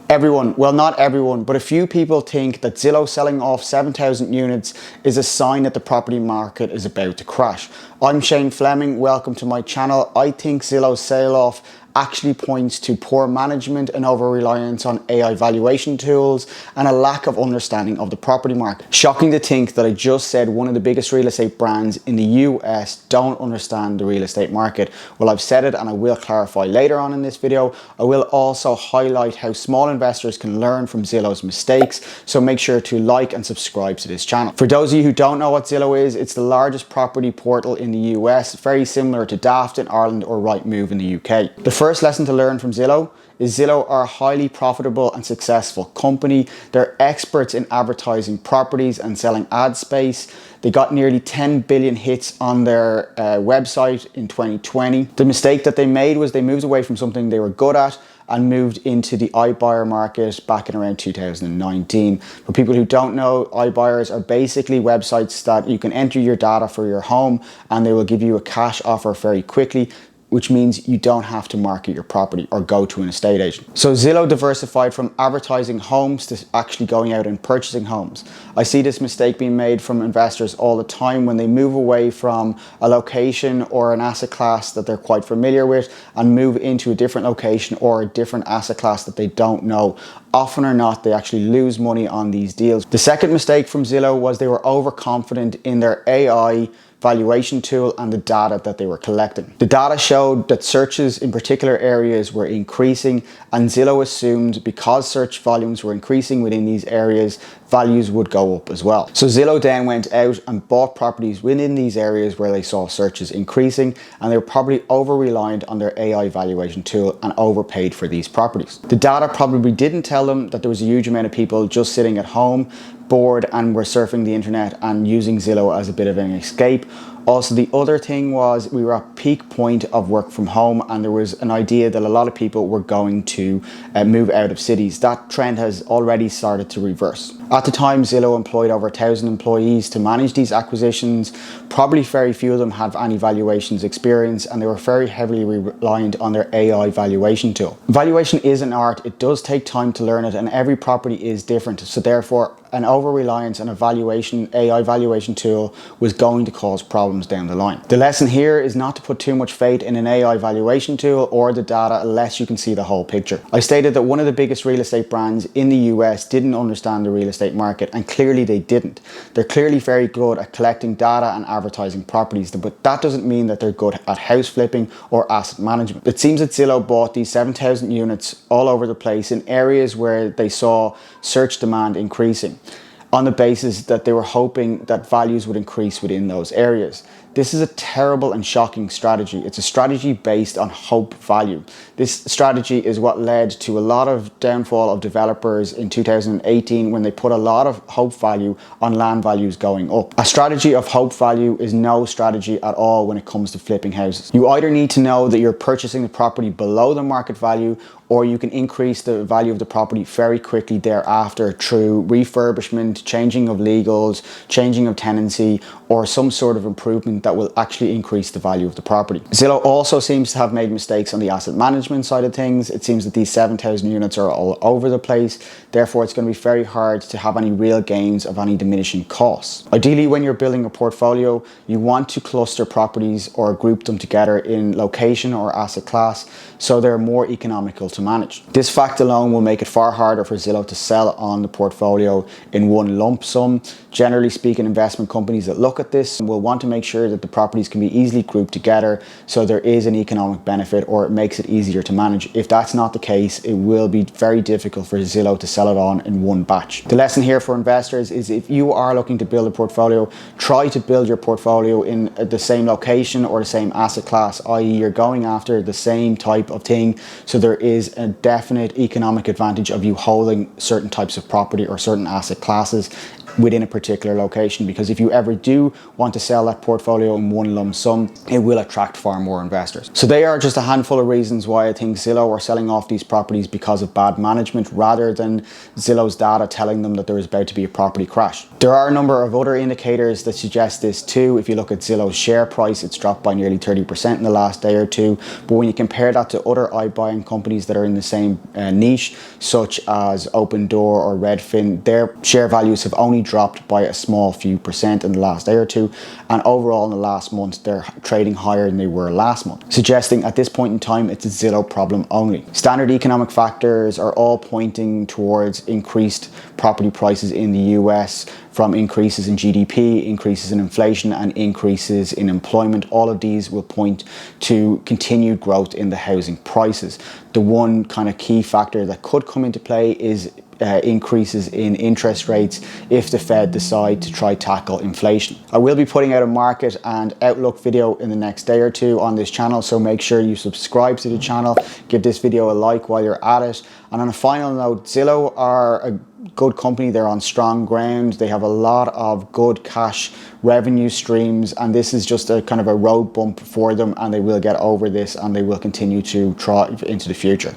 Everyone, well not everyone, but a few people think that Zillow selling off 7,000 units is a sign that the property market is about to crash. I'm Fleming, welcome to my channel. I think Zillow's sale off actually points to poor management and over-reliance on AI valuation tools and a lack of understanding of the property market. Shocking to think that I just said one of the biggest real estate brands in the US don't understand the real estate market. Well, I've said it and I will clarify later on in this video. I will also highlight how small investors can learn from Zillow's mistakes, so make sure to like and subscribe to this channel. For those of you who don't know what Zillow is, it's the largest property portal in the US, very similar to Daft in Ireland or Rightmove in the UK. The first lesson to learn from Zillow is Zillow are a highly profitable and successful company. They're experts in advertising properties and selling ad space. They got nearly 10 billion hits on their website in 2020. The mistake that they made was they moved away from something they were good at and moved into the Ibuyer market back in around 2019. For people who don't know, Ibuyers are basically websites that you can enter your data for your home and they will give you a cash offer very quickly, which means you don't have to market your property or go to an estate agent. So Zillow diversified from advertising homes to actually going out and purchasing homes. I see this mistake being made from investors all the time when they move away from a location or an asset class that they're quite familiar with and move into a different location or a different asset class that they don't know. Often or not, they actually lose money on these deals. The second mistake from Zillow was they were overconfident in their AI valuation tool and the data that they were collecting. The data showed that searches in particular areas were increasing, and Zillow assumed because search volumes were increasing within these areas, values would go up as well. So Zillow then went out and bought properties within these areas where they saw searches increasing, and they were probably over-reliant on their AI valuation tool and overpaid for these properties. The data probably didn't tell them that there was a huge amount of people just sitting at home, bored, and were surfing the internet and using Zillow as a bit of an escape. Also, the other thing was we were at peak point of work from home, and there was an idea that a lot of people were going to move out of cities. That trend has already started to reverse. At the time, Zillow employed over 1,000 employees to manage these acquisitions. Probably very few of them have any valuations experience, and they were very heavily reliant on their AI valuation tool. Valuation is an art. It does take time to learn it, and every property is different. So therefore, an over-reliance on a AI valuation tool was going to cause problems down the line. The lesson here is not to put too much faith in an AI valuation tool or the data unless you can see the whole picture. I stated that one of the biggest real estate brands in the US didn't understand the real estate market, and clearly they didn't. They're clearly very good at collecting data and advertising properties, but that doesn't mean that they're good at house flipping or asset management. It seems that Zillow bought these 7,000 units all over the place in areas where they saw search demand increasing, on the basis that they were hoping that values would increase within those areas. This is a terrible and shocking strategy. It's a strategy based on hope value. This strategy is what led to a lot of downfall of developers in 2018 when they put a lot of hope value on land values going up. A strategy of hope value is no strategy at all when it comes to flipping houses. You either need to know that you're purchasing the property below the market value, or you can increase the value of the property very quickly thereafter through refurbishment, changing of legals, changing of tenancy, or some sort of improvement that will actually increase the value of the property. Zillow also seems to have made mistakes on the asset management side of things. It seems that these 7,000 units are all over the place. Therefore, it's going to be very hard to have any real gains of any diminishing costs. Ideally, when you're building a portfolio, you want to cluster properties or group them together in location or asset class so they're more economical to manage. This fact alone will make it far harder for Zillow to sell on the portfolio in one lump sum. Generally speaking, investment companies that look at this will want to make sure that the properties can be easily grouped together so there is an economic benefit, or it makes it easier to manage. If that's not the case, it will be very difficult for Zillow to sell it on in one batch. The lesson here for investors is if you are looking to build a portfolio, try to build your portfolio in the same location or the same asset class, i.e. you're going after the same type of thing, so there is a definite economic advantage of you holding certain types of property or certain asset classes within a particular location. Because if you ever do want to sell that portfolio portfolio in one lump sum, it will attract far more investors. So they are just a handful of reasons why I think Zillow are selling off these properties because of bad management, rather than Zillow's data telling them that there is about to be a property crash. There are a number of other indicators that suggest this too. If you look at Zillow's share price, it's dropped by nearly 30% in the last day or two. But when you compare that to other iBuying companies that are in the same niche, such as Open Door or Redfin, their share values have only dropped by a small few percent in the last day or two. And overall in the last month, they're trading higher than they were last month, suggesting at this point in time, it's a Zillow problem only. Standard economic factors are all pointing towards increased property prices in the US, from increases in GDP, increases in inflation, and increases in employment. All of these will point to continued growth in the housing prices. The one kind of key factor that could come into play is increases in interest rates if the Fed decide to try tackle inflation. I will be putting out a market and outlook video in the next day or two on this channel, so make sure you subscribe to the channel, give this video a like while you're at it. And on a final note, Zillow are a good company. They're on strong ground. They have a lot of good cash revenue streams, and this is just a kind of a road bump for them, and they will get over this and they will continue to thrive into the future.